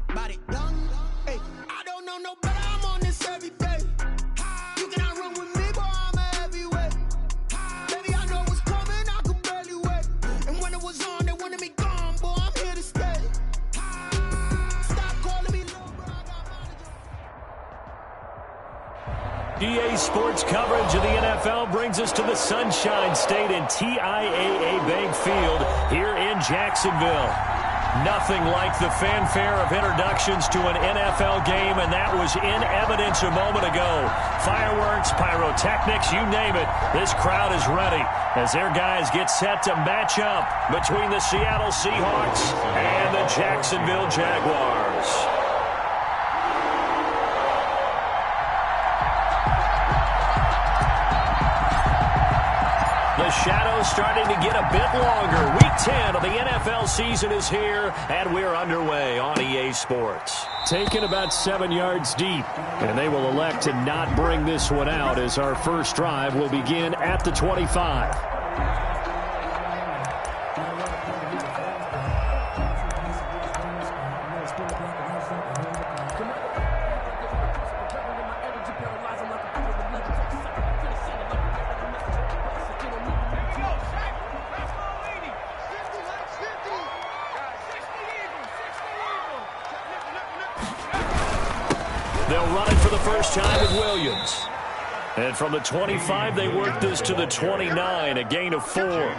body. Hey, I don't know no better, I'm on this every day. You cannot run with me, boy, I'm a heavyweight. Baby, I know what's coming, I could barely wait. And when it was on, they wanted me gone, boy, I'm here to stay. Stop calling me little bro, I got manager. EA Sports coverage of the NFL brings us to the Sunshine State and TIAA Bank Field here in Jacksonville. Nothing like the fanfare of introductions to an NFL game, and that was in evidence a moment ago. Fireworks, pyrotechnics, you name it. This crowd is ready as their guys get set to match up between the Seattle Seahawks and the Jacksonville Jaguars. The shadow's starting to get a bit longer. Week 10 of the NFL season is here, and we're underway on EA Sports. Taken about 7 yards deep, and they will elect to not bring this one out as our first drive will begin at the 25. They'll run it for the first time with Williams. And from the 25, they work this to the 29, a gain of 4.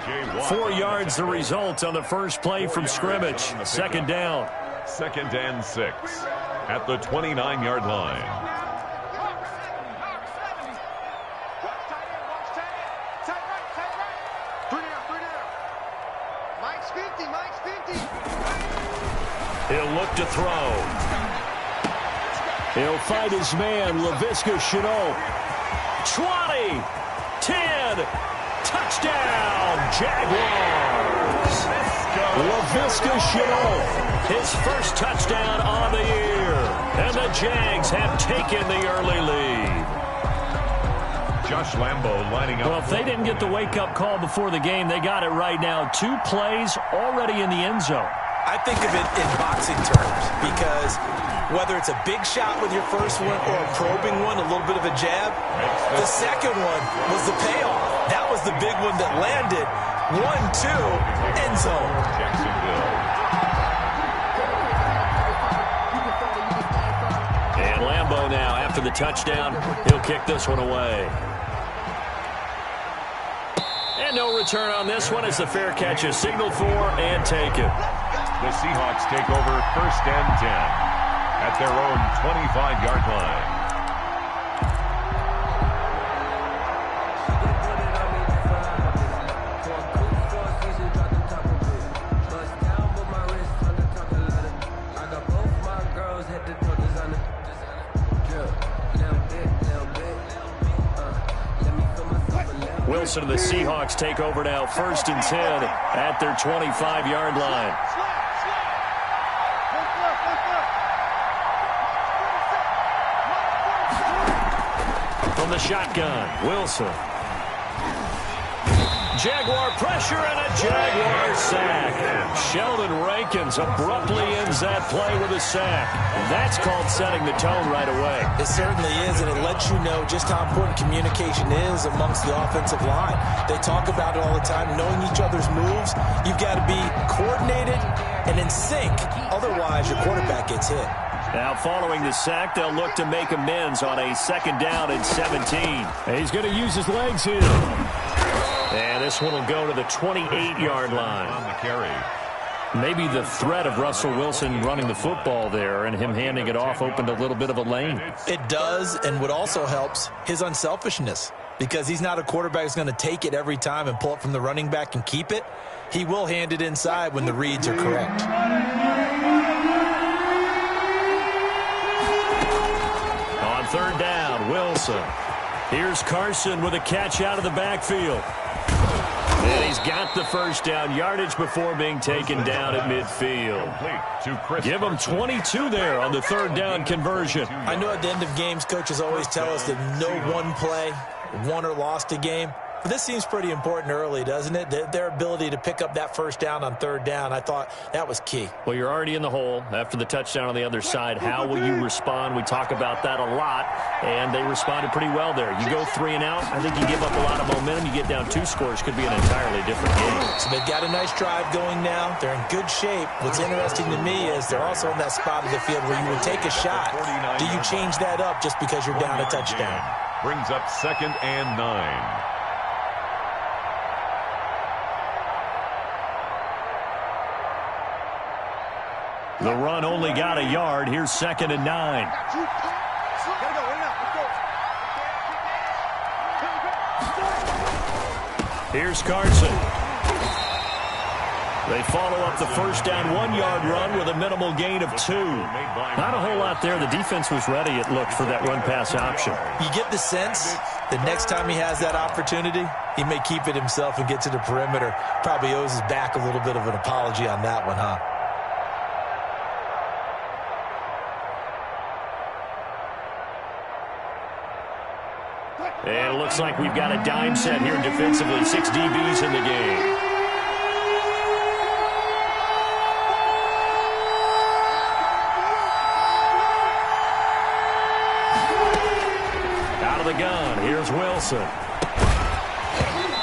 4 yards the result on the first play from scrimmage. Second down. 2nd and 6 at the 29-yard line. He'll look to throw. He'll find his man, Laviska Shenault. 20, 10, touchdown, Jaguars. Laviska Shenault, his first touchdown on the year. And the Jags have taken the early lead. Josh Lambo lining up. Well, if they didn't get the wake-up call before the game, they got it right now. 2 plays already in the end zone. I think of it in boxing terms because whether it's a big shot with your first one or a probing one, a little bit of a jab, the second one was the payoff. That was the big one that landed. 1-2, end zone. And Lambo now, after the touchdown, he'll kick this one away. And no return on this one as the fair catch is signaled for and taken. The Seahawks take over 1st and 10 at their own 25-yard line. Wilson and the Seahawks take over now, 1st and 10 at their 25-yard line. From the shotgun, Wilson. Jaguar pressure and a Jaguar sack. Sheldon Rankins abruptly ends that play with a sack. That's called setting the tone right away. It certainly is, and it lets you know just how important communication is amongst the offensive line. They talk about it all the time, knowing each other's moves. You've got to be coordinated and in sync. Otherwise, your quarterback gets hit. Now, following the sack, they'll look to make amends on a 2nd down and 17. He's going to use his legs here. And this one will go to the 28-yard line. On the carry. Maybe the threat of Russell Wilson running the football there and him handing it off opened a little bit of a lane. It does, and what also helps, his unselfishness. Because he's not a quarterback who's going to take it every time and pull it from the running back and keep it. He will hand it inside when the reads are correct. On 3rd down, Wilson. Here's Carson with a catch out of the backfield. And he's got the first down, yardage before being taken down at midfield. Give him 22 there on the 3rd down conversion. I know at the end of games, coaches always tell us that no one play won or lost a game. But this seems pretty important early, doesn't it? Their ability to pick up that first down on third down, I thought that was key. Well, you're already in the hole after the touchdown on the other side. How will you respond? We talk about that a lot, and they responded pretty well there. You go 3 and out, I think you give up a lot of momentum. You get down 2 scores, could be an entirely different game. So they've got a nice drive going now. They're in good shape. What's interesting to me is they're also in that spot of the field where you would take a shot. Do you change that up just because you're down a touchdown? Brings up 2nd and 9. The run only got a yard. Here's 2nd and 9. Here's Carson. They follow up the first down 1-yard run with a minimal gain of 2. Not a whole lot there. The defense was ready, it looked, for that run-pass option. You get the sense that next time he has that opportunity, he may keep it himself and get to the perimeter. Probably owes his back a little bit of an apology on that one, huh? And it looks like we've got a dime set here defensively. 6 DBs in the game. Out of the gun, here's Wilson.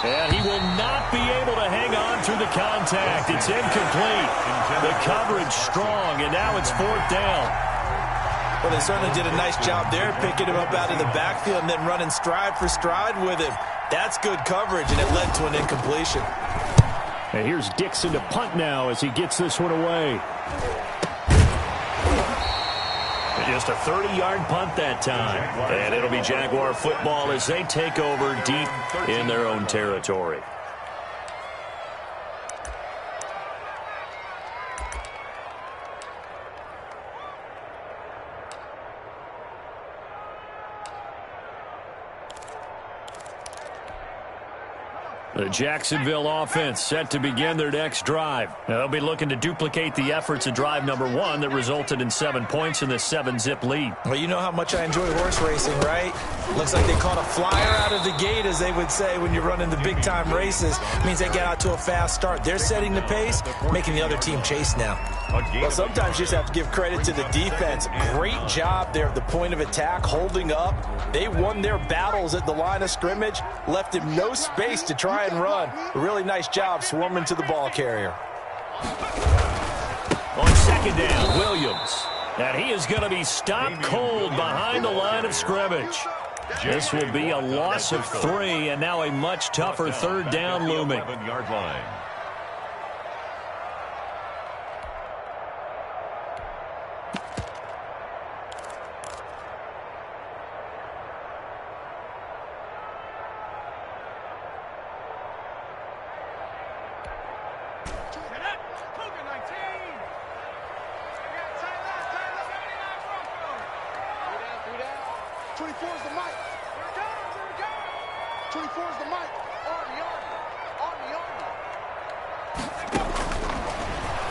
And he will not be able to hang on through the contact. It's incomplete. The coverage strong, and now it's 4th down. Well, they certainly did a nice job there, picking him up out of the backfield and then running stride for stride with him. That's good coverage, and it led to an incompletion. And here's Dixon to punt now as he gets this one away. Just a 30-yard punt that time. And it'll be Jaguar football as they take over deep in their own territory. The Jacksonville offense set to begin their next drive. They'll be looking to duplicate the efforts of drive number 1 that resulted in 7 points in the 7-zip lead. Well, you know how much I enjoy horse racing, right? Looks like they caught a flyer out of the gate, as they would say when you're running the big-time races. Means they get out to a fast start. They're setting the pace, making the other team chase now. Well, sometimes you just have to give credit to the defense. Great job there at the point of attack, holding up. They won their battles at the line of scrimmage, left him no space to try and run. A really nice job swarming to the ball carrier. On 2nd down, Williams. And he is going to be stopped cold behind the line of scrimmage. This will be a loss of 3, and now a much tougher 3rd down looming. 11-yard line.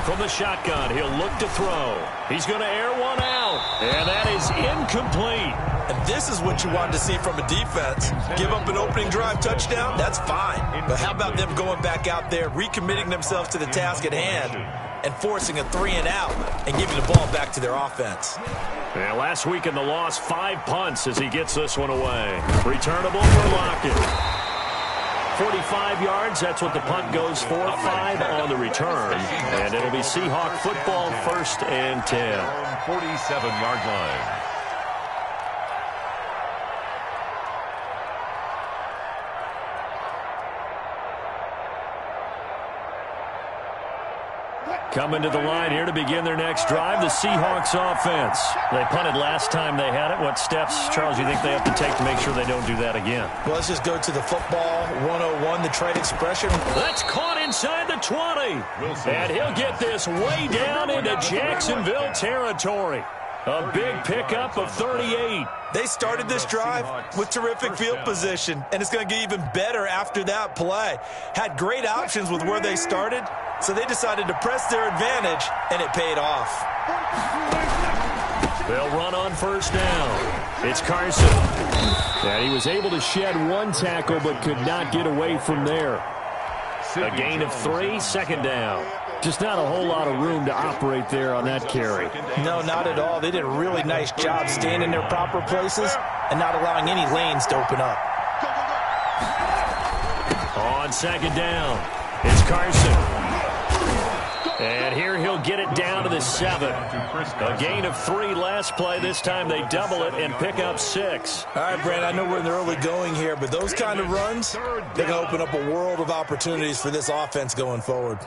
From the shotgun, he'll look to throw. He's going to air one out, and that is incomplete. And this is what you wanted to see from a defense. Give up an opening drive touchdown, that's fine. But how about them going back out there, recommitting themselves to the task at hand, and forcing a 3 and out, and giving the ball back to their offense. And last week in the loss, 5 punts as he gets this one away. Returnable for Lockett. 45 yards, that's what the punt goes for. 5 on the return. And it'll be Seahawk football, 1st and 10. 47-yard line. Coming to the line here to begin their next drive, the Seahawks offense. They punted last time they had it. What steps, Charles, you think they have to take to make sure they don't do that again? Well, let's just go to the football 101, the trade expression. That's caught inside the 20. And he'll get this way down into Jacksonville territory. A big pickup of 38. They started this drive with terrific field position, and it's going to get even better after that play. Had great options with where they started, so they decided to press their advantage, and it paid off. They'll run on 1st down. It's Carson. And he was able to shed one tackle but could not get away from there. A gain of 3, second down. Just not a whole lot of room to operate there on that carry. No, not at all. They did a really nice job staying in their proper places and not allowing any lanes to open up. On second down, it's Carson. And here he'll get it down to the 7. A gain of 3 last play. This time they double it and pick up 6. All right, Brad, I know we're in the early going here, but those kind of runs, they're going to open up a world of opportunities for this offense going forward.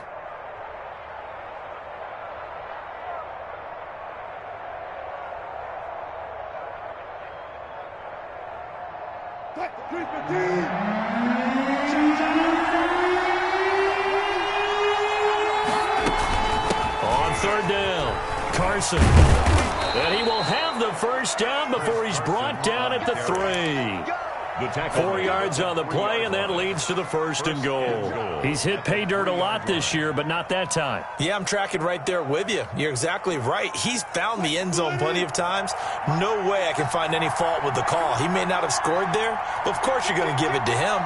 Third down, Carson. And he will have the first down before he's brought down at the 3. 4 yards on the play, and that leads to the 1st and goal. He's hit pay dirt a lot this year, but not that time. Yeah, I'm tracking right there with you. You're exactly right. He's found the end zone plenty of times. No way I can find any fault with the call. He may not have scored there, but of course you're going to give it to him.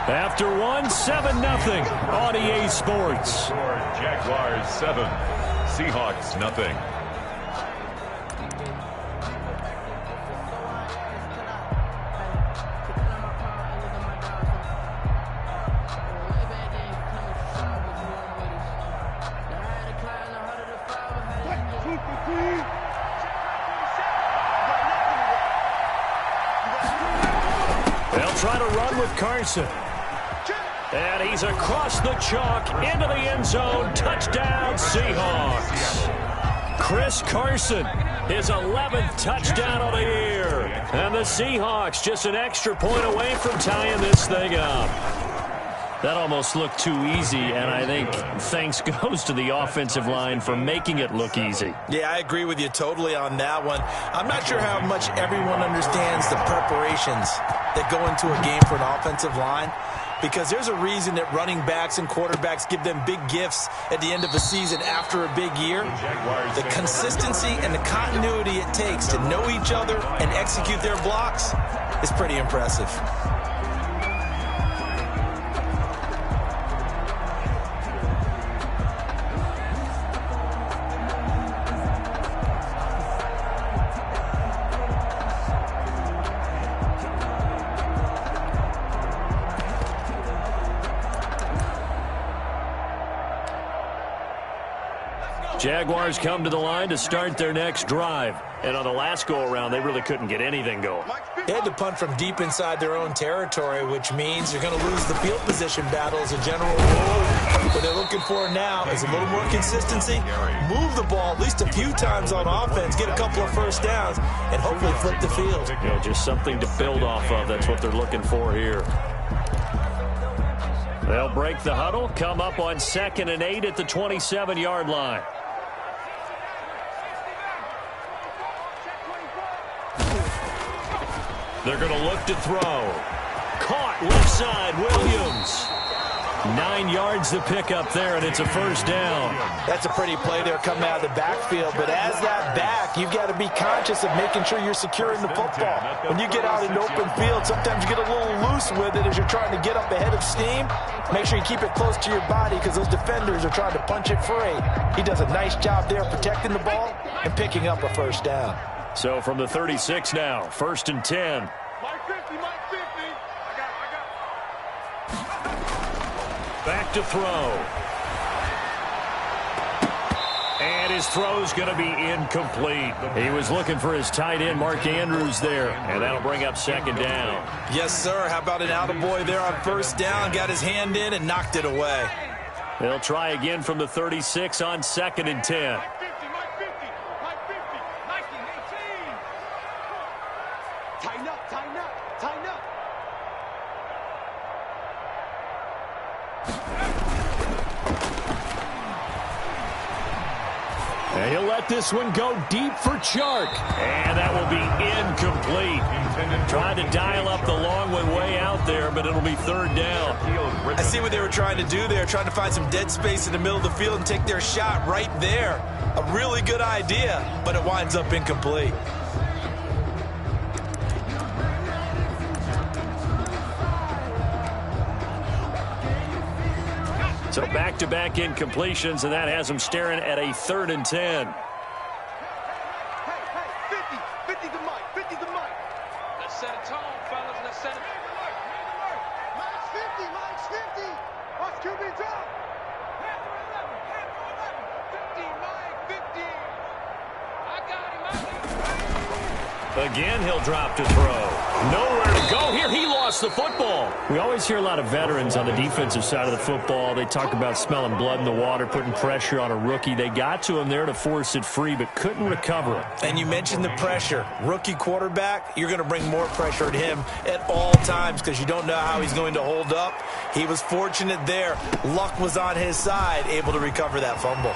After 1, 7-0 on EA Sports. Jaguars 7, Seahawks nothing. They'll try to run with Carson. And he's across the chalk into the end zone. Touchdown, Seahawks. Chris Carson, his 11th touchdown of the year. And the Seahawks just an extra point away from tying this thing up. That almost looked too easy, and I think thanks goes to the offensive line for making it look easy. Yeah, I agree with you totally on that one. I'm not sure how much everyone understands the preparations that go into a game for an offensive line, because there's a reason that running backs and quarterbacks give them big gifts at the end of a season after a big year. The consistency and the continuity it takes to know each other and execute their blocks is pretty impressive. Jaguars come to the line to start their next drive. And on the last go-around, they really couldn't get anything going. They had to punt from deep inside their own territory, which means they're going to lose the field position battle as a general rule. What they're looking for now is a little more consistency, move the ball at least a few times on offense, get a couple of first downs, and hopefully flip the field. You know, just something to build off of. That's what they're looking for here. They'll break the huddle, come up on 2nd and 8 at the 27-yard line. They're going to look to throw. Caught left side, Williams. 9 yards to pick up there, and it's a first down. That's a pretty play there coming out of the backfield, but as that back, you've got to be conscious of making sure you're securing the football. When you get out in open field, sometimes you get a little loose with it as you're trying to get up ahead of steam. Make sure you keep it close to your body because those defenders are trying to punch it free. He does a nice job there protecting the ball and picking up a first down. So from the 36 now, 1st and 10. Back to throw. And his throw's going to be incomplete. He was looking for his tight end, Mark Andrews, there. And that'll bring up 2nd down. Yes, sir. How about an attaboy there on first down? Got his hand in and knocked it away. They'll try again from the 36 on 2nd and 10. He'll let this one go deep for Chark. And that will be incomplete. Tried to dial up the long one way out there, but it'll be third down. I see what they were trying to do there, trying to find some dead space in the middle of the field and take their shot right there. A really good idea, but it winds up incomplete. So back-to-back incompletions, and that has him staring at a 3rd and 10. 50 to Mike, 50 to Mike. Let's set a tone, fellas. Let's set it. Mike's 50. Watch QB drop. 50, Mike, 50. I got him. Again, he'll drop to throw. Nowhere to go here. He lost the football. We always hear a lot of veterans on the defensive side of the football. They talk about smelling blood in the water, putting pressure on a rookie. They got to him there to force it free, but couldn't recover it. And you mentioned the pressure. Rookie quarterback, you're going to bring more pressure at him at all times because you don't know how he's going to hold up. He was fortunate there. Luck was on his side, able to recover that fumble.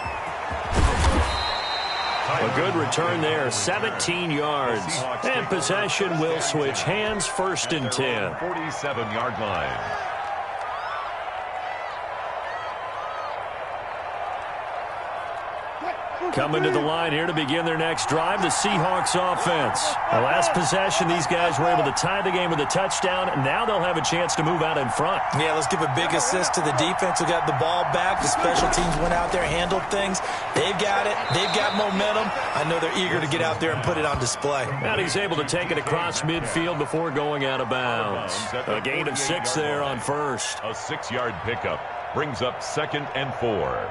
A good return there, 17 yards. And possession will switch hands, 1st and 10. 47-yard line. Coming to the line here to begin their next drive, the Seahawks offense. The last possession, these guys were able to tie the game with a touchdown, and now they'll have a chance to move out in front. Yeah, let's give a big assist to the defense who got the ball back. The special teams went out there, handled things. They've got it. They've got momentum. I know they're eager to get out there and put it on display. And he's able to take it across midfield before going out of bounds. A gain of 6 there on 1st. A 6-yard pickup brings up 2nd and 4.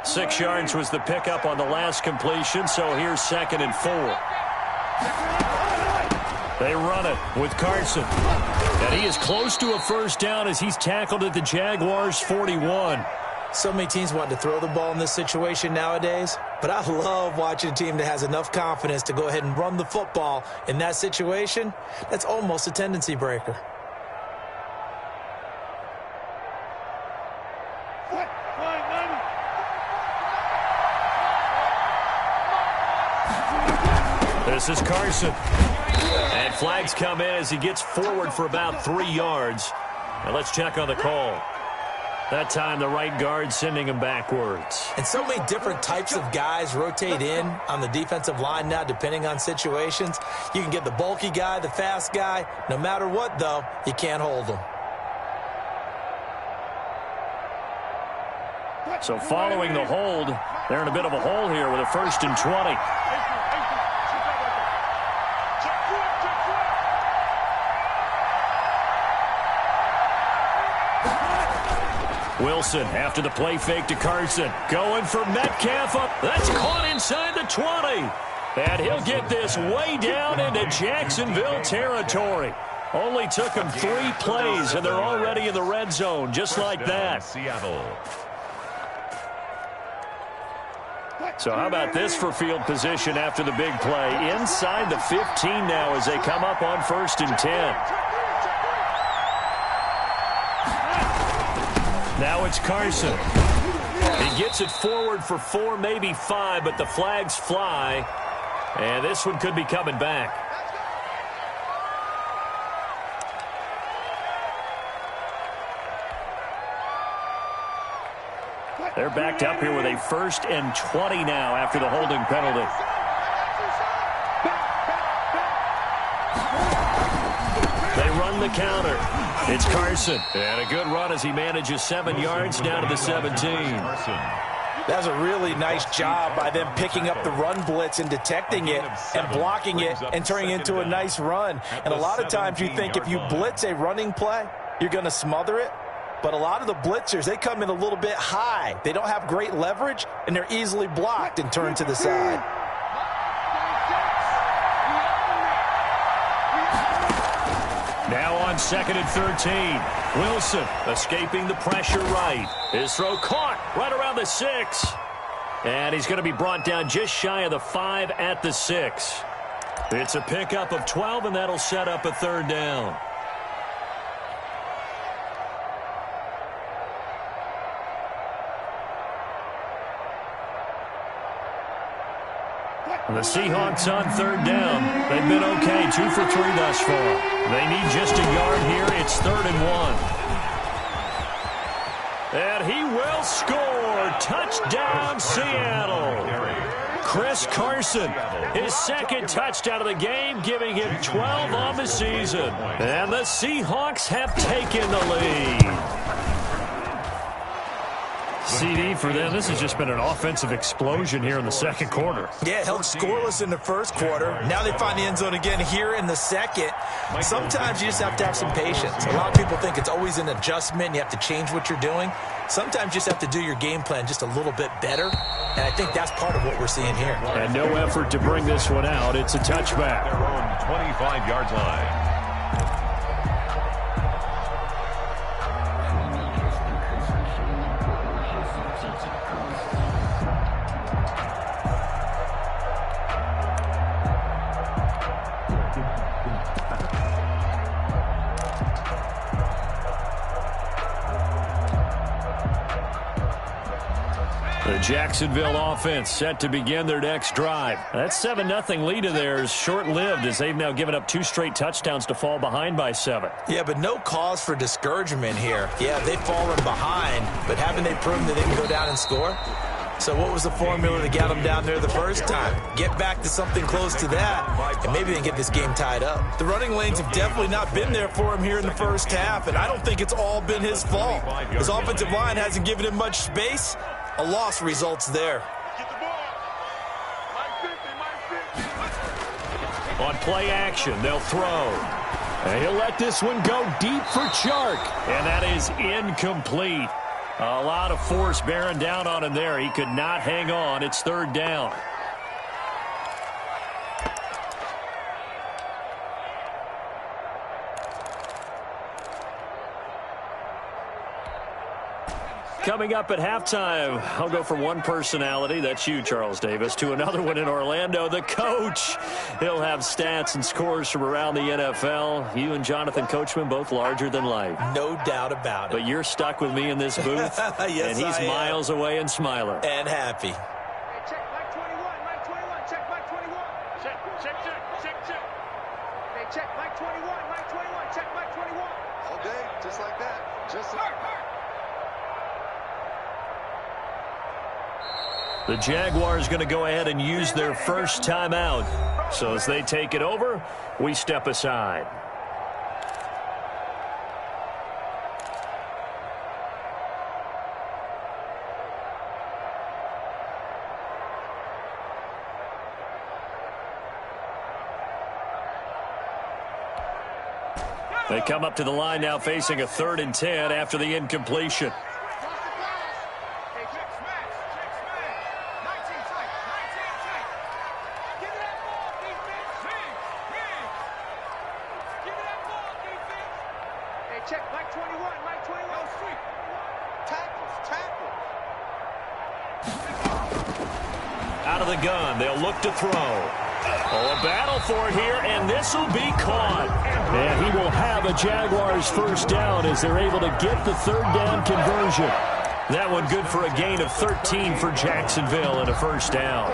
6 yards was the pickup on the last completion, so here's 2nd and 4. They run it with Carson. And he is close to a 1st down as he's tackled at the Jaguars' 41. So many teams want to throw the ball in this situation nowadays, but I love watching a team that has enough confidence to go ahead and run the football in that situation. That's almost a tendency breaker. This is Carson. And flags come in as he gets forward for about 3 yards. Now let's check on the call. That time the right guard sending him backwards. And so many different types of guys rotate in on the defensive line now depending on situations. You can get the bulky guy, the fast guy. No matter what, though, you can't hold them. So following the hold, they're in a bit of a hole here with a 1st and 20. Wilson after the play fake to Carson. Going for Metcalf. That's caught inside the 20. And he'll get this way down into Jacksonville territory. Only took him 3 plays, and they're already in the red zone, just like that. Seattle. So how about this for field position after the big play? Inside the 15 now as they come up on 1st and 10. Now it's Carson. He gets it forward for 4, maybe 5, but the flags fly. And this one could be coming back. They're backed up here with a 1st and 20 now after the holding penalty. They run the counter. It's Carson. And a good run as he manages 7 yards down to the 17. That's a really nice job by them picking up the run blitz and detecting it and blocking it and turning it into a nice run. And a lot of times you think if you blitz a running play, you're going to smother it. But a lot of the blitzers, they come in a little bit high. They don't have great leverage, and they're easily blocked and turned to the side. Now on 2nd and 13. Wilson escaping the pressure right. His throw caught right around the 6. And he's going to be brought down just shy of the 5 at the 6. It's a pickup of 12, and that'll set up a 3rd down. The Seahawks on third down. They've been okay, 2 for 3 thus far. They need just a yard here. It's 3rd and 1. And he will score. Touchdown, Seattle. Chris Carson, his 2nd touchdown of the game, giving him 12 on the season. And the Seahawks have taken the lead. CD for them. This has just been an offensive explosion here in the 2nd quarter. Yeah, held scoreless in the 1st quarter. Now they find the end zone again here in the 2nd. Sometimes you just have to have some patience. A lot of people think it's always an adjustment. You have to change what you're doing. Sometimes you just have to do your game plan just a little bit better. And I think that's part of what we're seeing here. And no effort to bring this one out. It's a touchback. Their own 25-yard line. The Jacksonville offense set to begin their next drive. That 7-0 lead of theirs short-lived as they've now given up 2 straight touchdowns to fall behind by 7. Yeah, but no cause for discouragement here. Yeah, they've fallen behind, but haven't they proven that they can go down and score? So what was the formula to get them down there the first time? Get back to something close to that, and maybe they can get this game tied up. The running lanes have definitely not been there for him here in the first half, and I don't think it's all been his fault. His offensive line hasn't given him much space. A loss results there. On play action, they'll throw. And he'll let this one go deep for Chark. And that is incomplete. A lot of force bearing down on him there. He could not hang on. It's 3rd down. Coming up at halftime, I'll go from one personality, that's you, Charles Davis, to another one in Orlando, the coach. He'll have stats and scores from around the NFL. You and Jonathan Coachman, both larger than life. No doubt about it. But you're stuck with me in this booth, yes, and he's miles away and smiling. And happy. Hey, check Mike 21, Mike 21, check Mike 21. Check. Hey, check Mike 21, Mike 21, check Mike 21. All day, just like that. Just like that. The Jaguars going to go ahead and use their first timeout. So as they take it over, we step aside. They come up to the line now facing a 3rd and 10 after the incompletion. Check Mike 21, Mike 21. Street. Tackles. Out of the gun, they'll look to throw. Oh, a battle for it here, and this will be caught. And he will have a Jaguars first down as they're able to get the 3rd down conversion. That one good for a gain of 13 for Jacksonville and a first down.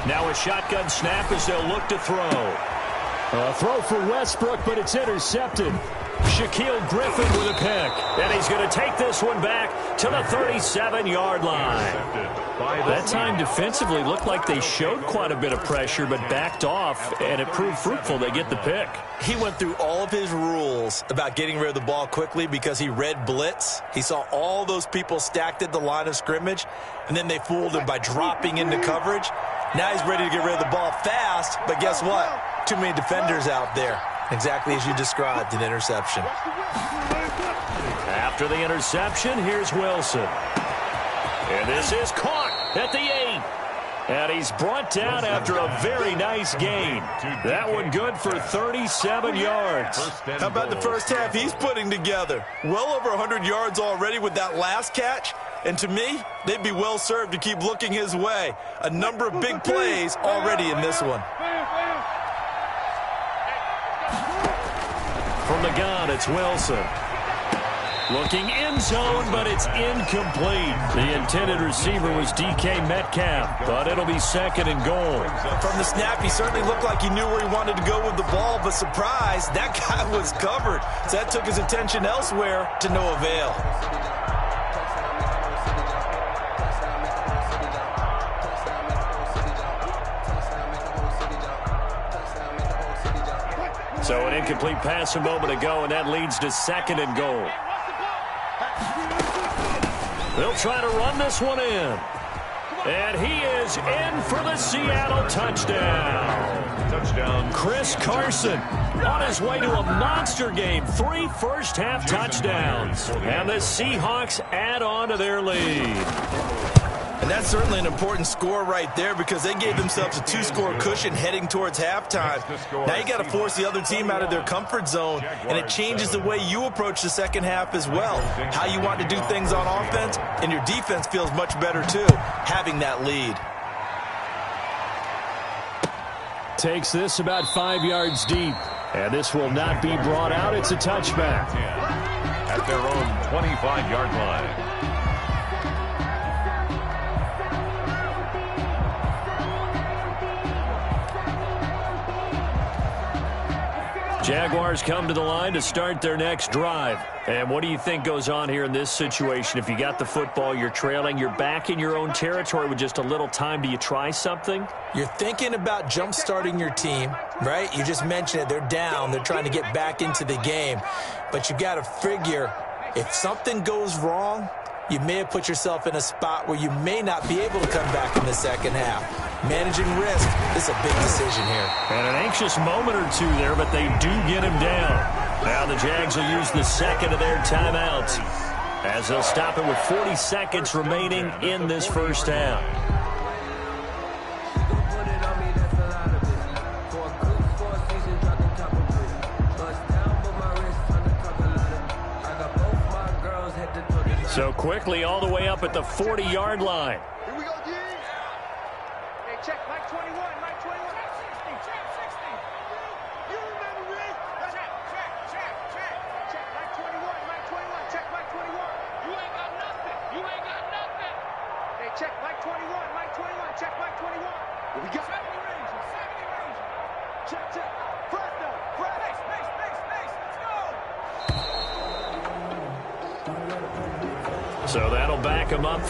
Now a shotgun snap as they'll look to throw. A throw for Westbrook, but it's intercepted. Shaquille Griffin with a pick. And he's going to take this one back to the 37-yard line. That time defensively looked like they showed quite a bit of pressure, but backed off, and it proved fruitful. They get the pick. He went through all of his rules about getting rid of the ball quickly because he read blitz. He saw all those people stacked at the line of scrimmage, and then they fooled him by dropping into coverage. Now he's ready to get rid of the ball fast, but guess what? Too many defenders out there. Exactly as you described, an interception. After the interception, here's Wilson. And this is caught at the 8. And he's brought down after a very nice gain. That one good for 37 yards. How about the first half he's putting together? Well over 100 yards already with that last catch. And to me, they'd be well served to keep looking his way. A number of big plays already in this one. From the gun, it's Wilson. Looking in zone, but it's incomplete. The intended receiver was DK Metcalf, but it'll be 2nd and goal. From the snap, he certainly looked like he knew where he wanted to go with the ball, but surprise, that guy was covered. So that took his attention elsewhere to no avail. So an incomplete pass a moment ago, and that leads to 2nd and goal. They'll try to run this one in. And he is in for the Seattle touchdown. Touchdown. Chris Carson on his way to a monster game. 3 first-half touchdowns. And the Seahawks add on to their lead. And that's certainly an important score right there because they gave themselves a 2-score cushion heading towards halftime. Now you got to force the other team out of their comfort zone, and it changes the way you approach the second half as well. How you want to do things on offense, and your defense feels much better too, having that lead. Takes this about 5 yards deep, and this will not be brought out. It's a touchback. At their own 25-yard line. Jaguars come to the line to start their next drive. And what do you think goes on here in this situation? If you got the football, you're trailing, you're back in your own territory with just a little time. Do you try something? You're thinking about jump-starting your team, right? You just mentioned it. They're down. They're trying to get back into the game. But you got to figure if something goes wrong, you may have put yourself in a spot where you may not be able to come back in the second half. Managing risk is a big decision here. And an anxious moment or two there, but they do get him down. Now the Jags will use the second of their timeouts as they'll stop it with 40 seconds remaining in this first half. So quickly all the way up at the 40-yard line. Here we go, G. Hey, check Mike 21, Mike 21. Check 60. You remember me? Check Mike 21, Mike 21. Check Mike 21. You ain't got nothing. You ain't got nothing. Hey, check Mike 21, Mike 21. Check Mike 21. What we got? 70 Ranger, 70 Ranger. Check. Fresno. Pace. Let's go. So that'll back him up 5.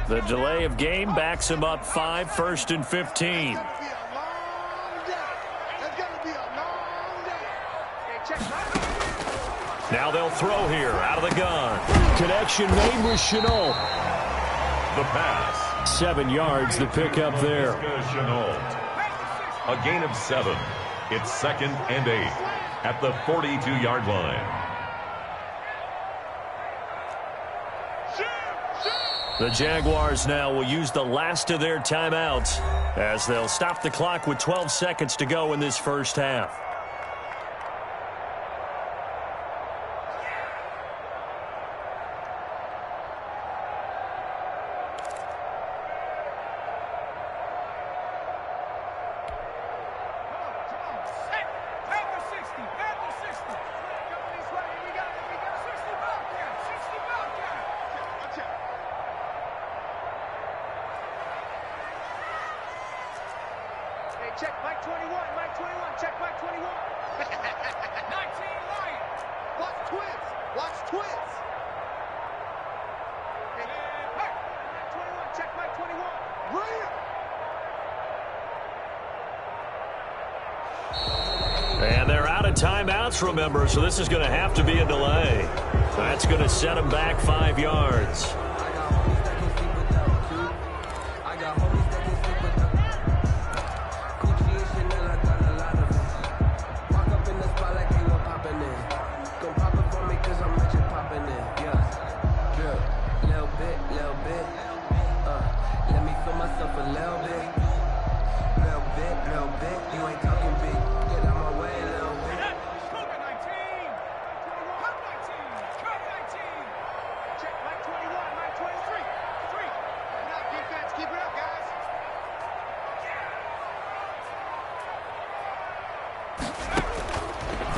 The delay of game backs him up 5, 1st and 15. Now they'll throw here out of the gun. Connection made with Chenault. The pass. 7 yards, the pickup there. A gain of 7. It's 2nd and 8 at the 42-yard line. The Jaguars now will use the last of their timeouts as they'll stop the clock with 12 seconds to go in this first half. Check Mike 21, Mike 21, check Mike 21. 19 Lion. Watch twins. Hey, Mike 21, check Mike 21. Real. And they're out of timeouts, remember, so this is going to have to be a delay. That's going to set them back 5 yards.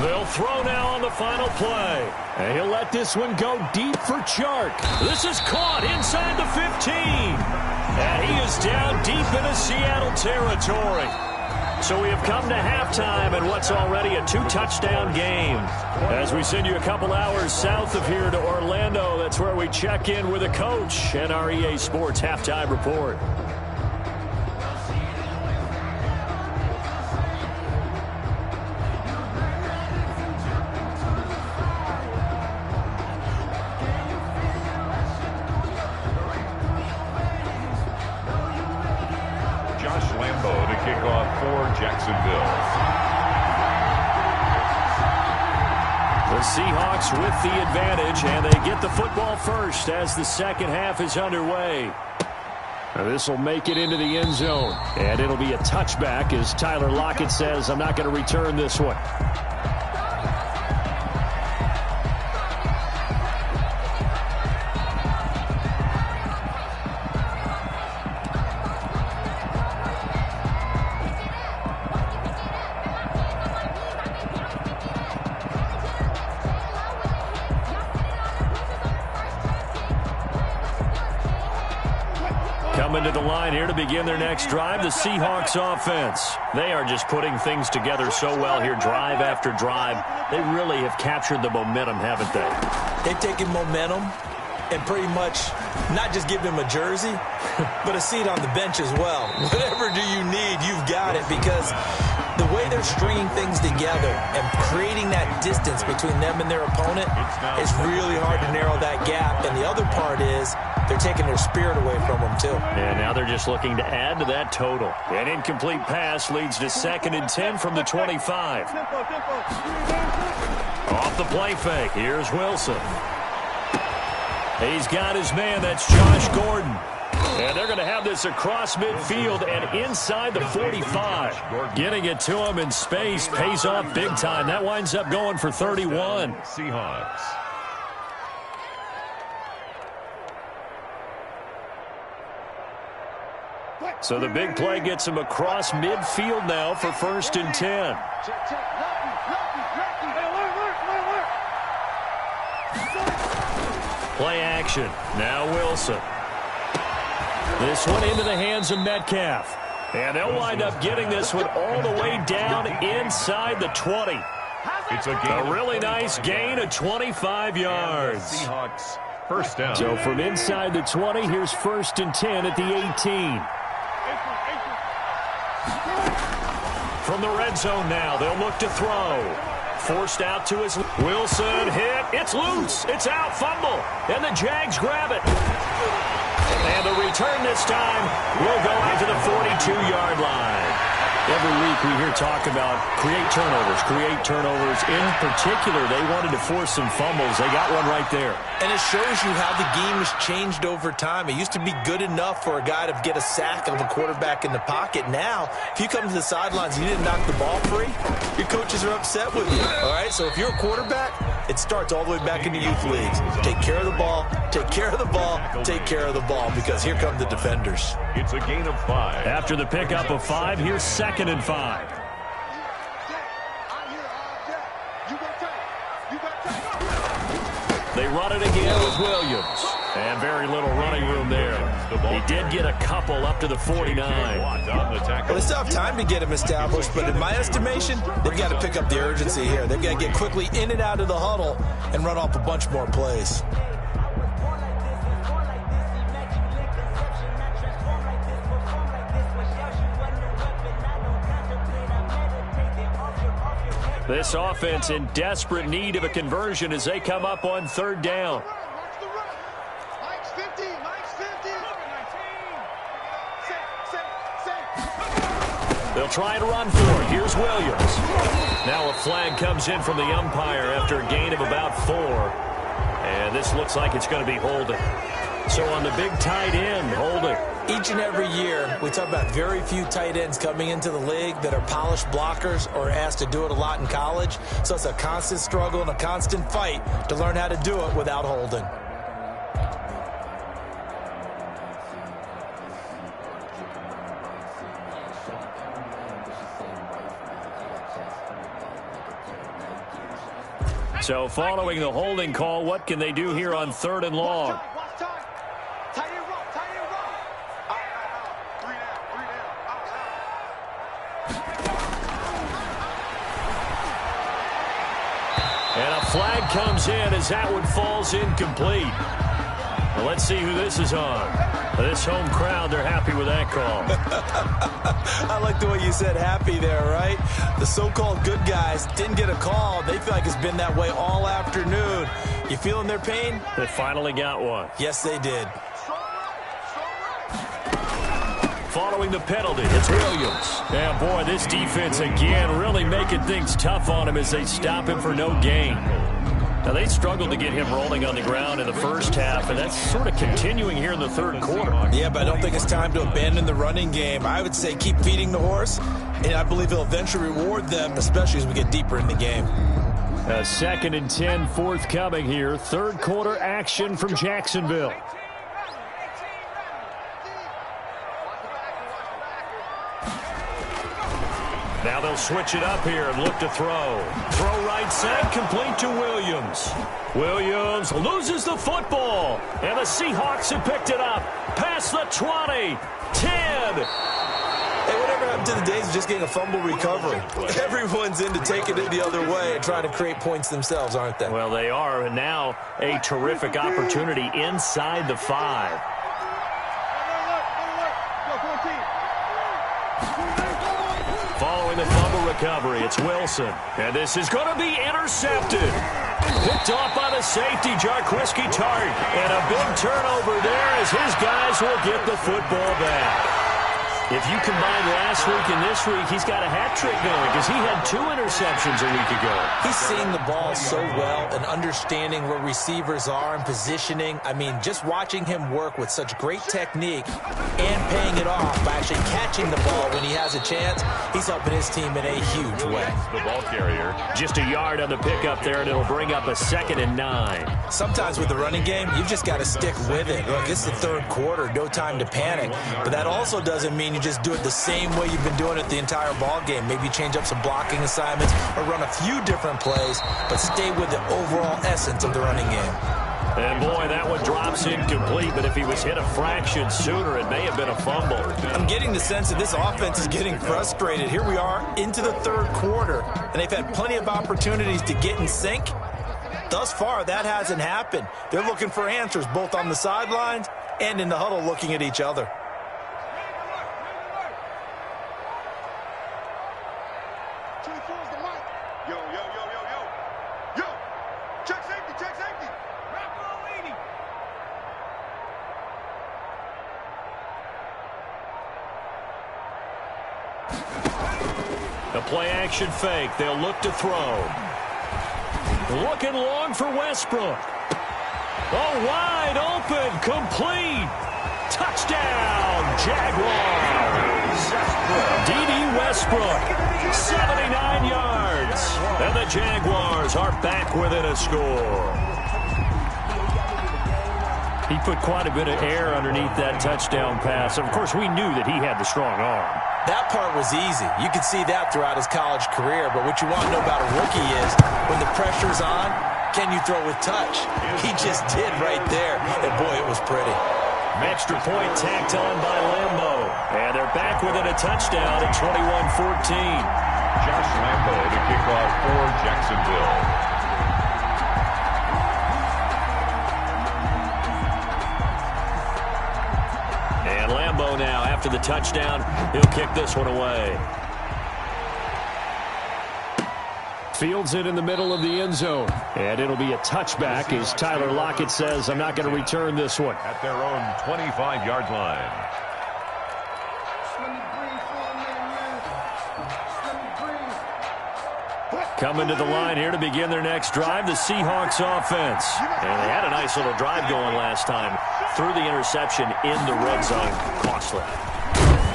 They'll throw now on the final play. And he'll let this one go deep for Chark. This is caught inside the 15. And he is down deep into Seattle territory. So we have come to halftime in what's already a 2-touchdown game. As we send you a couple hours south of here to Orlando, that's where we check in with the coach and our EA Sports halftime report. Jacksonville. The Seahawks with the advantage, and they get the football first as the second half is underway. This will make it into the end zone, and it'll be a touchback as Tyler Lockett says, I'm not going to return this one. Coming to the line here to begin their next drive, the Seahawks offense. They are just putting things together so well here, drive after drive. They really have captured the momentum, haven't they? They've taken momentum and pretty much not just give him a jersey, but a seat on the bench as well. Whatever do you need, you've got it, because the way they're stringing things together and creating that distance between them and their opponent is really hard to narrow that gap. And the other part is they're taking their spirit away from them, too. And now they're just looking to add to that total. An incomplete pass leads to 2nd and 10 from the 25. Off the play fake, here's Wilson. He's got his man, that's Josh Gordon. And they're going to have this across midfield and inside the 45. Getting it to him in space pays off big time. That winds up going for 31. Seahawks. So the big play gets him across midfield now for 1st and 10. Play action. Now Wilson. This one into the hands of Metcalf. And they'll wind up getting this one all the way down inside the 20. It's a really nice gain of 25 yards. Seahawks first down. So from inside the 20, here's 1st and 10 at the 18. From the red zone now, they'll look to throw. Forced out to his Wilson hit. It's loose. It's out. Fumble. And the Jags grab it. And the return this time will go out to the 42-yard line. Every week we hear talk about create turnovers. In particular, they wanted to force some fumbles. They got one right there. And it shows you how the game has changed over time. It used to be good enough for a guy to get a sack of a quarterback in the pocket. Now, if you come to the sidelines and you didn't knock the ball free, your coaches are upset with you. All right, so if you're a quarterback, it starts all the way back in the youth leagues. Take care of the ball, take care of the ball, take care of the ball, because here come the defenders. It's a gain of 5. After the pickup of 5, here's 2nd and 5. They run it again with Williams. And very little running room there. He did get a couple up to the 49. Well, they still have time to get him established, but in my estimation, they've got to pick up the urgency here. They've got to get quickly in and out of the huddle and run off a bunch more plays. This offense in desperate need of a conversion as they come up on 3rd down. They'll try to run for it. Here's Williams. Now a flag comes in from the umpire after a gain of about 4. And this looks like it's going to be holding. So on the big tight end, holding. Each and every year, we talk about very few tight ends coming into the league that are polished blockers or asked to do it a lot in college. So it's a constant struggle and a constant fight to learn how to do it without holding. So following the holding call, what can they do here on 3rd and long? Watch time. Tight end run. Tight end run. Out. 3 down. And a flag comes in as that one falls incomplete. Well, let's see who this is on. This home crowd, they're happy with that call. I like the way you said happy there, right? The so-called good guys didn't get a call. They feel like it's been that way all afternoon. You feeling their pain? They finally got one. Yes, they did. Following the penalty, it's Williams. Yeah, boy, this defense again really making things tough on him as they stop him for no gain. Now, they struggled to get him rolling on the ground in the first half, and that's sort of continuing here in the 3rd quarter. Yeah, but I don't think it's time to abandon the running game. I would say keep feeding the horse, and I believe he'll eventually reward them, especially as we get deeper in the game. 2nd and 10 forthcoming here. 3rd quarter action from Jacksonville. Now they'll switch it up here and look to throw. Throw right side, complete to Williams. Williams loses the football, and the Seahawks have picked it up. Past the 20, 10. Hey, whatever happened to the days of just getting a fumble recovery? Everyone's into taking it the other way and trying to create points themselves, aren't they? Well, they are, and now a terrific opportunity inside the 5. Following the fumble recovery, it's Wilson. And this is going to be intercepted. Picked off by the safety, Jarquiski Tart. And a big turnover there as his guys will get the football back. If you combine last week and this week, he's got a hat trick going because he had 2 interceptions a week ago. He's seeing the ball so well and understanding where receivers are and positioning. I mean, just watching him work with such great technique and paying it off by actually catching the ball when he has a chance, he's helping his team in a huge way. The ball carrier. Just a yard on the pickup there, and it'll bring up a 2nd and 9. Sometimes with the running game, you've just got to stick with it. Look, it's the 3rd quarter, no time to panic. But that also doesn't mean you just do it the same way you've been doing it the entire ball game. Maybe change up some blocking assignments or run a few different plays, but stay with the overall essence of the running game. And boy, that one drops incomplete, but if he was hit a fraction sooner, it may have been a fumble. I'm getting the sense that this offense is getting frustrated. Here we are into the 3rd quarter, and they've had plenty of opportunities to get in sync. Thus far, that hasn't happened. They're looking for answers both on the sidelines and in the huddle looking at each other. A play-action fake. They'll look to throw. Looking long for Westbrook. Oh, wide open. Complete. Touchdown, Jaguars. D.D. Westbrook, 79 yards. And the Jaguars are back within a score. He put quite a bit of air underneath that touchdown pass. Of course, we knew that he had the strong arm. That part was easy. You could see that throughout his college career. But what you want to know about a rookie is when the pressure's on, can you throw with touch? He just did right there. And, boy, it was pretty. Extra point tacked on by Lambo. And they're back within a touchdown at 21-14. Josh Lambo to kick off for Jacksonville. And Lambo now, after the touchdown, he'll kick this one away. Fields it in the middle of the end zone. And it'll be a touchback as Tyler Lockett says, I'm not going to return this one. At their own 25-yard line. Coming to the line here to begin their next drive, the Seahawks offense. And they had a nice little drive going last time. Threw the interception in the red zone. Costly.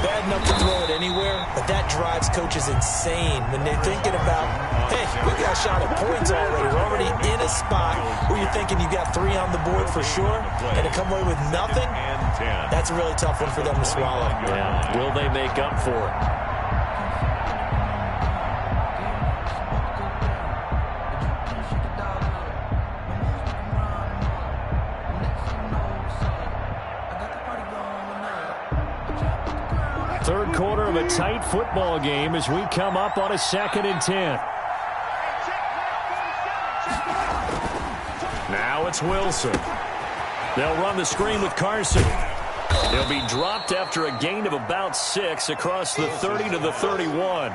Bad enough to throw it anywhere, but that drives coaches insane when they're thinking about, hey, we got a shot at points already. We're already in a spot where you're thinking you got 3 on the board for sure, and to come away with nothing, that's a really tough one for them to swallow. Yeah, will they make up for it? Third quarter of a tight football game as we come up on a 2nd and 10. Now it's Wilson. They'll run the screen with Carson. He'll be dropped after a gain of about 6 across the 30 to the 31.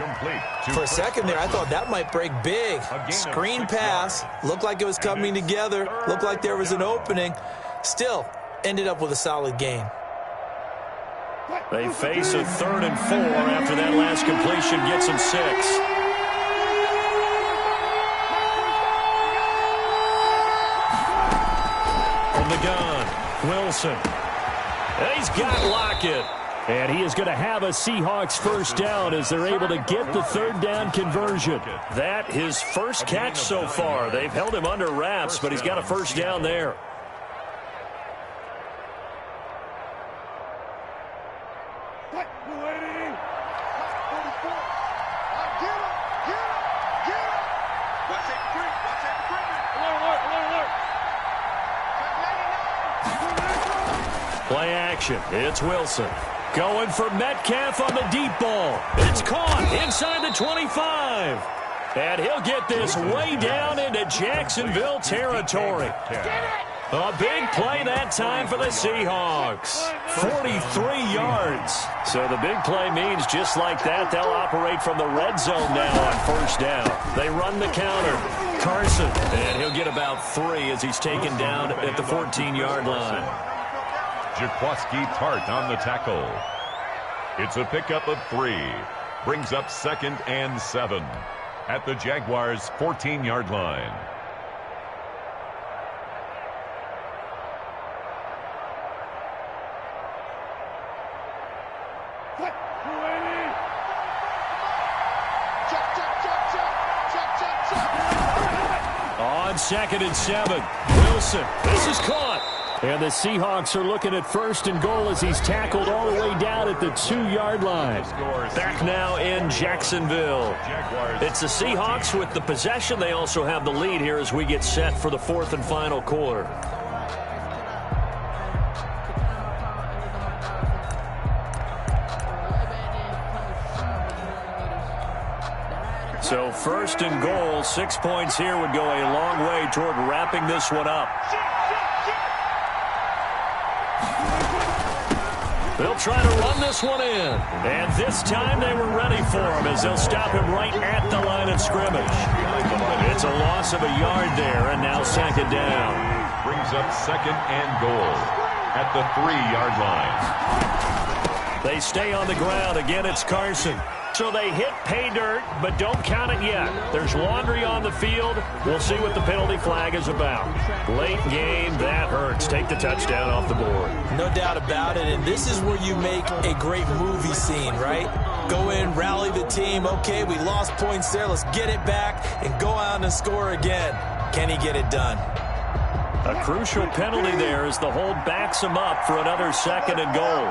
For a second there, I thought that might break big. Screen pass. Looked like it was coming together. Looked like there was an opening. Still, ended up with a solid gain. They face a 3rd and 4 after that last completion gets them 6. From the gun, Wilson. He's got Lockett. And he is going to have a Seahawks first down as they're able to get the 3rd down conversion. That his first catch so far. They've held him under wraps, but he's got a first down there. Play action. It's Wilson. Going for Metcalf on the deep ball. It's caught inside the 25. And he'll get this way down into Jacksonville territory. A big play that time for the Seahawks. 43 yards. So the big play means just like that, they'll operate from the red zone now on first down. They run the counter. Carson. And he'll get about 3 as he's taken down at the 14-yard line. Jaquaski Tart on the tackle. It's a pickup of 3. Brings up 2nd and 7 at the Jaguars' 14-yard line. On 2nd and 7, Wilson. This is caught. And the Seahawks are looking at 1st and goal as he's tackled all the way down at the 2-yard line. Back now in Jacksonville. It's the Seahawks with the possession. They also have the lead here as we get set for the 4th and final quarter. So 1st and goal, 6 points here would go a long way toward wrapping this one up. They'll try to run this one in. And this time they were ready for him as they'll stop him right at the line of scrimmage. It's a loss of a yard there, and now 2nd down. Brings up 2nd and goal at the 3-yard line. They stay on the ground. Again, it's Carson. So they hit pay dirt, but don't count it yet. There's laundry on the field. We'll see what the penalty flag is about. Late game, that hurts. Take the touchdown off the board. No doubt about it, and this is where you make a great movie scene, right? Go in, rally the team. Okay, we lost points there. Let's get it back and go out and score again. Can he get it done? A crucial penalty there as the hold backs him up for another 2nd and goal.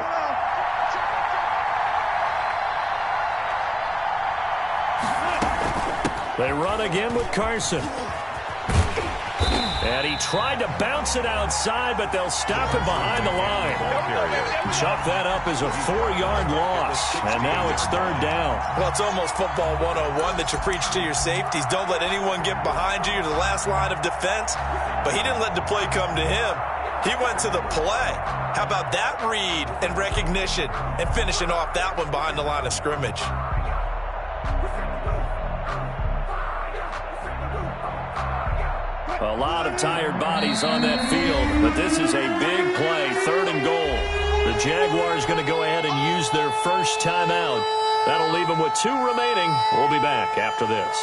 They run again with Carson. And he tried to bounce it outside, but they'll stop him behind the line. Chop that up as a 4-yard loss, and now it's 3rd down. Well, it's almost football 101 that you preach to your safeties. Don't let anyone get behind you. You're the last line of defense. But he didn't let the play come to him. He went to the play. How about that read and recognition and finishing off that one behind the line of scrimmage? A lot of tired bodies on that field, but this is a big play, 3rd and goal. The Jaguars going to go ahead and use their first timeout. That'll leave them with 2 remaining. We'll be back after this.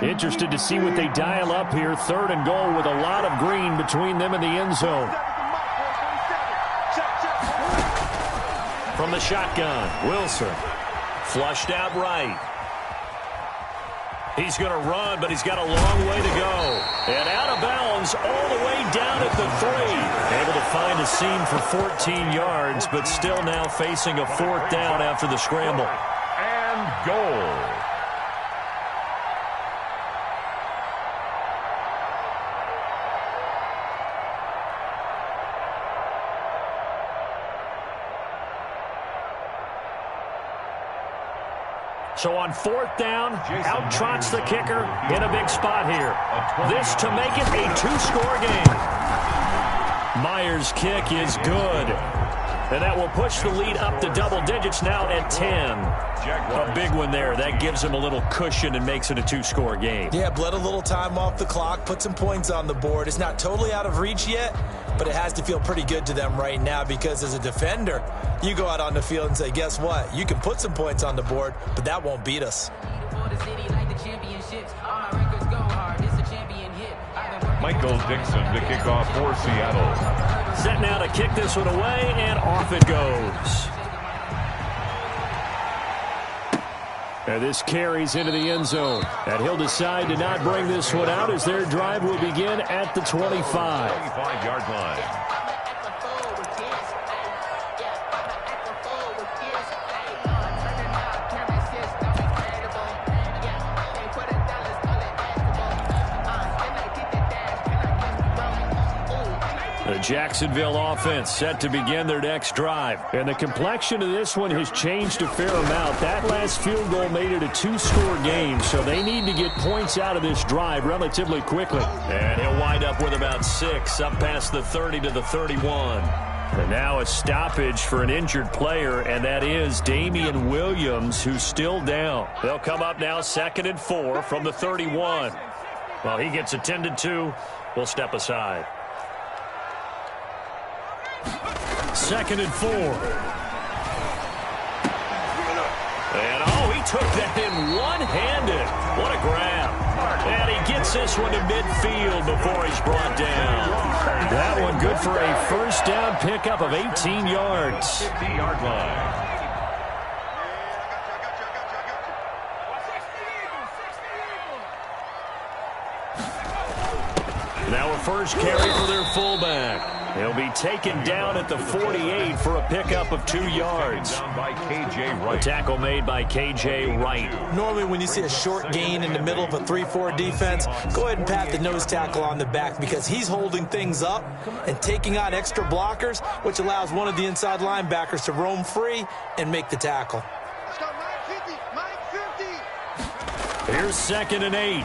Interested to see what they dial up here. 3rd and goal with a lot of green between them and the end zone. From the shotgun, Wilson. Flushed out right. He's going to run, but he's got a long way to go. And out of bounds all the way down at the 3. Able to find a seam for 14 yards, but still now facing a 4th down after the scramble. And goal. So on 4th down, out trots the kicker in a big spot here. This to make it a 2-score game. Myers' kick is good. And that will push the lead up to double digits now at 10. A big one there. That gives them a little cushion and makes it a 2-score game. Yeah, bled a little time off the clock, put some points on the board. It's not totally out of reach yet, but it has to feel pretty good to them right now because as a defender, you go out on the field and say, guess what? You can put some points on the board, but that won't beat us. Michael Dixon to kick off for Seattle. Set now to kick this one away, and off it goes. And this carries into the end zone. And he'll decide to not bring this one out as their drive will begin at the 25. 25-yard line. The Jacksonville offense set to begin their next drive. And the complexion of this one has changed a fair amount. That last field goal made it a 2-score game, so they need to get points out of this drive relatively quickly. And he'll wind up with about 6, up past the 30 to the 31. And now a stoppage for an injured player, and that is Damian Williams, who's still down. They'll come up now 2nd and 4 from the 31. Well, he gets attended to. We'll step aside. 2nd and 4. And, he took that in one-handed. What a grab. And he gets this one to midfield before he's brought down. That one good for a first down pickup of 18 yards. 50-yard line. Now a first carry for their fullback. He'll be taken down at the 48 for a pickup of 2 yards. Down by K.J. Wright. A tackle made by K.J. Wright. Normally when you see a short gain in the middle of a 3-4 defense, go ahead and pat the nose tackle on the back because he's holding things up and taking on extra blockers, which allows one of the inside linebackers to roam free and make the tackle. Let's go, 950, 950. Here's 2nd and 8.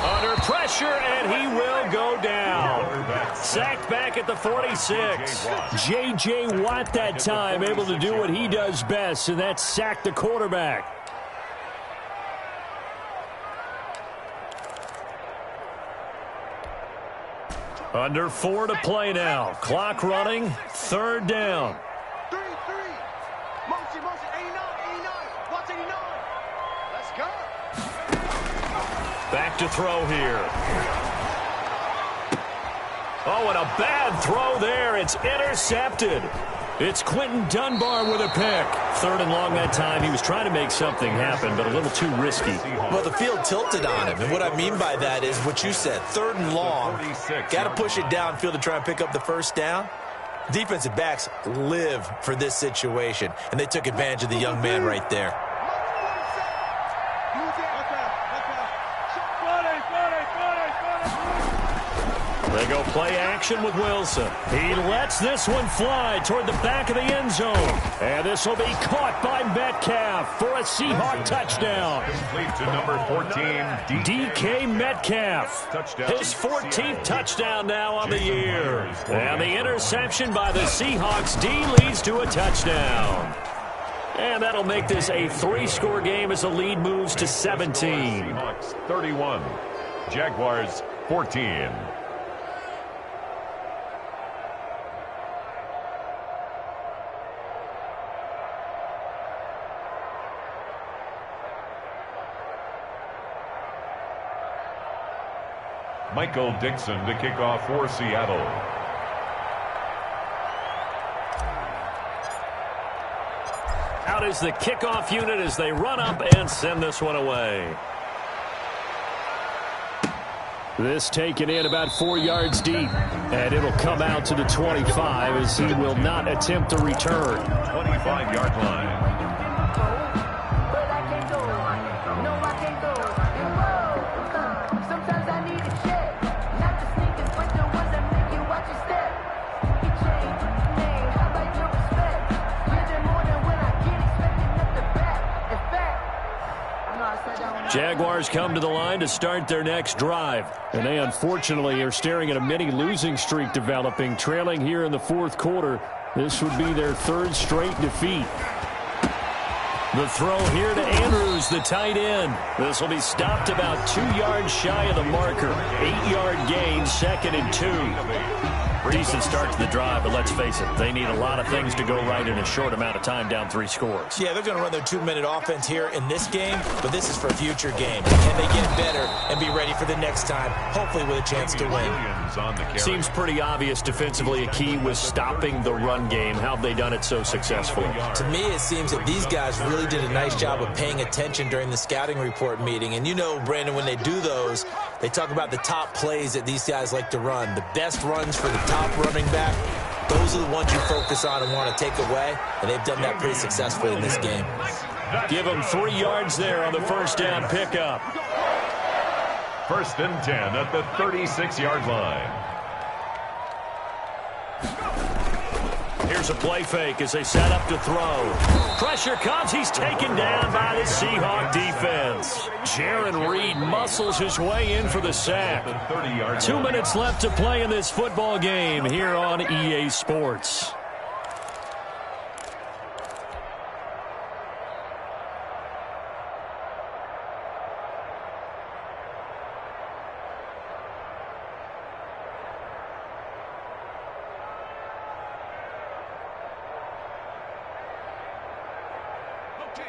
Under pressure, and he will go down. Sacked back at the 46. J.J. Watt that time able to do what he does best, and that's sack the quarterback. Under 4 to play now. Clock running. 3rd down. 3-3. Motion, 89, 89. Watch 89. Let's go. Back to throw here. Oh, and a bad throw there. It's intercepted. It's Quentin Dunbar with a pick. 3rd and long that time. He was trying to make something happen, but a little too risky. Well, the field tilted on him, and what I mean by that is what you said. 3rd and long. Got to push it downfield to try and pick up the first down. Defensive backs live for this situation, and they took advantage of the young man right there. They go play action with Wilson. He lets this one fly toward the back of the end zone. And this will be caught by Metcalf for a Seahawk touchdown. Complete to number 14, DK Metcalf. His 14th touchdown now on the year. And the interception by the Seahawks. D leads to a touchdown. And that'll make this a 3-score game as the lead moves to 17. Seahawks 31, Jaguars 14. Michael Dixon to kick off for Seattle. Out is the kickoff unit as they run up and send this one away. This taken in about 4 yards deep, and it'll come out to the 25 as he will not attempt to return. 25-yard line. Jaguars come to the line to start their next drive. And they unfortunately are staring at a mini losing streak developing, trailing here in the fourth quarter. This would be their third straight defeat. The throw here to Andrews, the tight end. This will be stopped about 2 yards shy of the marker. 8-yard gain, 2nd and 2. Decent start to the drive, but let's face it, they need a lot of things to go right in a short amount of time, down 3 scores. Yeah, they're going to run their 2-minute offense here in this game, but this is for a future game. Can they get better and be ready for the next time, hopefully with a chance to win? Seems pretty obvious defensively a key was stopping the run game. How have they done it so successfully? To me, it seems that these guys really did a nice job of paying attention during the scouting report meeting. And you know, Brandon, when they do those, they talk about the top plays that these guys like to run. The best runs for the top running back, those are the ones you focus on and want to take away, and they've done that pretty successfully in this game. Give them 3 yards there on the first down pickup. 1st and 10 at the 36-yard line. Here's a play fake as they set up to throw. Pressure comes. He's taken down by the Seahawk defense. Jaron Reed muscles his way in for the sack. 2 minutes left to play in this football game here on EA Sports.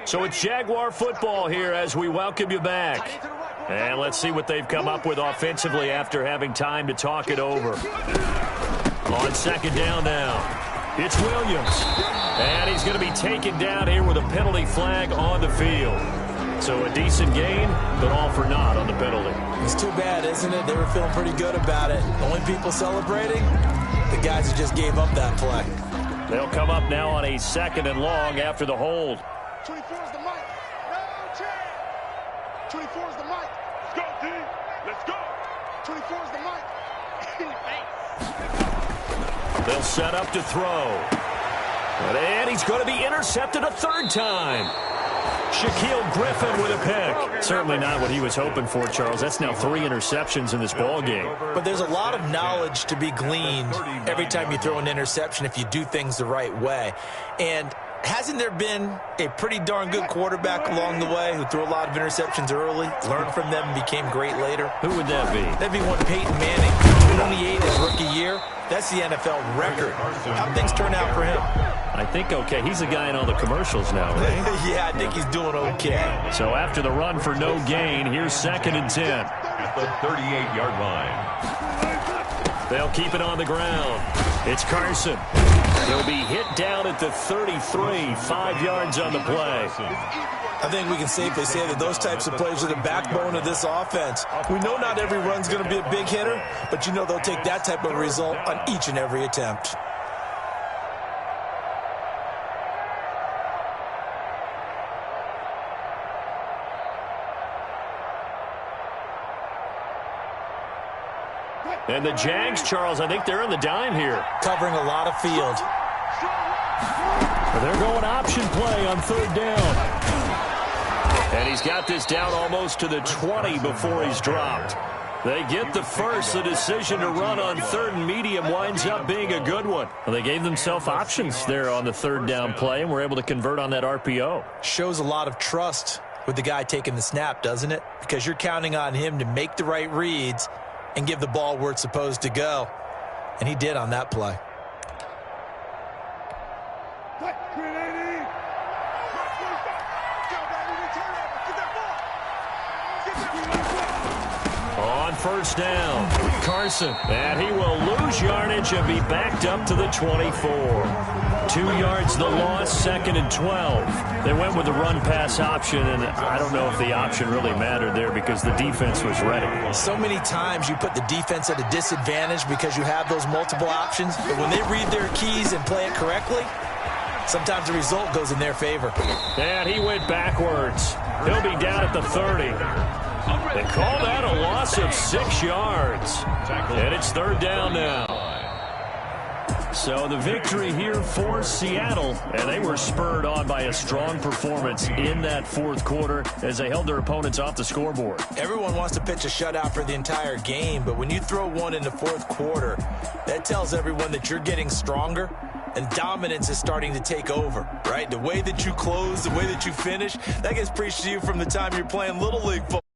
So it's Jaguar football here as we welcome you back. And let's see what they've come up with offensively after having time to talk it over. On 2nd down now, it's Williams. And he's going to be taken down here with a penalty flag on the field. So a decent gain, but all for naught on the penalty. It's too bad, isn't it? They were feeling pretty good about it. Only people celebrating, the guys who just gave up that play. They'll come up now on a 2nd and long after the hold. 24 is the mic. No chance. 24 is the mic. Let's go, D. Let's go. 24 is the mic. They'll set up to throw. And he's going to be intercepted a 3rd time. Shaquille Griffin with a pick. Certainly not what he was hoping for, Charles. That's now 3 interceptions in this ball game. But there's a lot of knowledge to be gleaned every time you throw an interception if you do things the right way. And hasn't there been a pretty darn good quarterback along the way who threw a lot of interceptions early, learned from them, and became great later? Who would that be? That'd be one Peyton Manning, 28 his rookie year. That's the NFL record. How'd things turn out for him? I think okay. He's the guy in all the commercials now, right? Yeah, I think he's doing okay. So after the run for no gain, here's 2nd and 10. At the 38-yard line. They'll keep it on the ground. It's Carson. He'll be hit down at the 33, 5 yards on the play. I think we can safely say that those types of plays are the backbone of this offense. We know not every run's going to be a big hitter, but you know they'll take that type of result on each and every attempt. And the Jags, Charles, I think they're on the dime here. Covering a lot of field. They're going option play on 3rd down. And he's got this down almost to the 20 before he's dropped. They get the first. The decision to run on 3rd and medium winds up being a good one. Well, they gave themselves options there on the 3rd down play and were able to convert on that RPO. Shows a lot of trust with the guy taking the snap, doesn't it? Because you're counting on him to make the right reads and give the ball where it's supposed to go. And he did on that play. On 1st down, Carson. And he will lose yardage and be backed up to the 24. 2 yards the loss, 2nd and 12. They went with the run-pass option, and I don't know if the option really mattered there because the defense was ready. So many times you put the defense at a disadvantage because you have those multiple options, but when they read their keys and play it correctly, sometimes the result goes in their favor. And he went backwards. He'll be down at the 30. They call that a loss of 6 yards. And it's 3rd down now. So the victory here for Seattle, and they were spurred on by a strong performance in that fourth quarter as they held their opponents off the scoreboard. Everyone wants to pitch a shutout for the entire game, but when you throw one in the fourth quarter, that tells everyone that you're getting stronger and dominance is starting to take over, right? The way that you close, the way that you finish, that gets preached to you from the time you're playing Little League football.